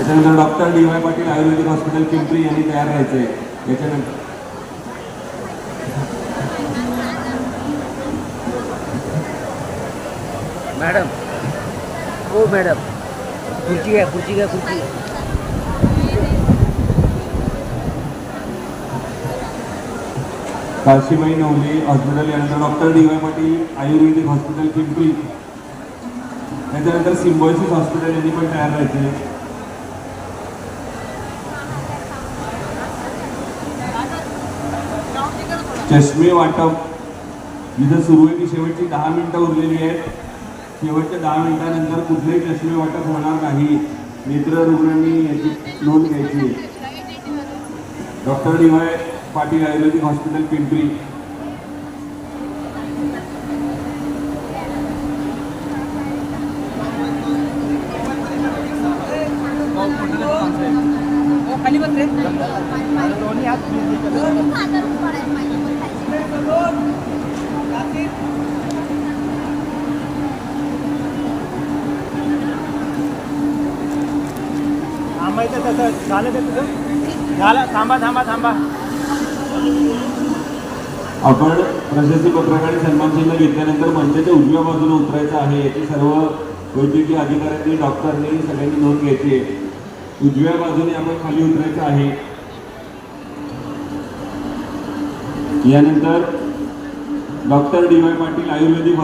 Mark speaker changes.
Speaker 1: त्याच्यानंतर doctor D Y. Patil Ayurvedic hospital Pimpri यांनी तयार राहायचं आहे. याच्यानंतर
Speaker 2: मॅडम, हो मॅडम, खुर्ची घ्या, खुर्ची घ्या, खुर्ची.
Speaker 1: काशीबाई नवले हॉस्पिटल, यानंतर doctor D Y. Patil Ayurvedic hospital Pimpri. त्याच्यानंतर सिम्बॉयसिस हॉस्पिटल यांनी पण तयार राहायचे. चष्मे वाटप जिथं सुरू आहे ती शेवटची 10 मिनिटं उरलेली आहेत. शेवटच्या 10 मिनिटानंतर कुठलेही चष्मे वाटप होणार नाही. नेत्र रुग्णांनी याची नोंद घ्यायची. Doctor D Y. Patil Ayurvedic hospital Pimpri.
Speaker 2: खाली बस रे. थांबायचं तसं झालं ते तुझं झालं. थांबा थांबा थांबा.
Speaker 1: आपण प्रशस्ती पत्रकाने सन्मान चिन्ह घेतल्यानंतर मंचाच्या उजव्या बाजूला उतरायचं आहे. याची सर्व वैद्यकीय अधिकाऱ्यांनी डॉक्टरनी सगळ्यांनी नोंद घ्यायची आहे. उजव्या बाजूने आपण खाली उतरायचं आहे. यानंतर डॉक्टर डी.वाय. पाटील आयुर्वेदिक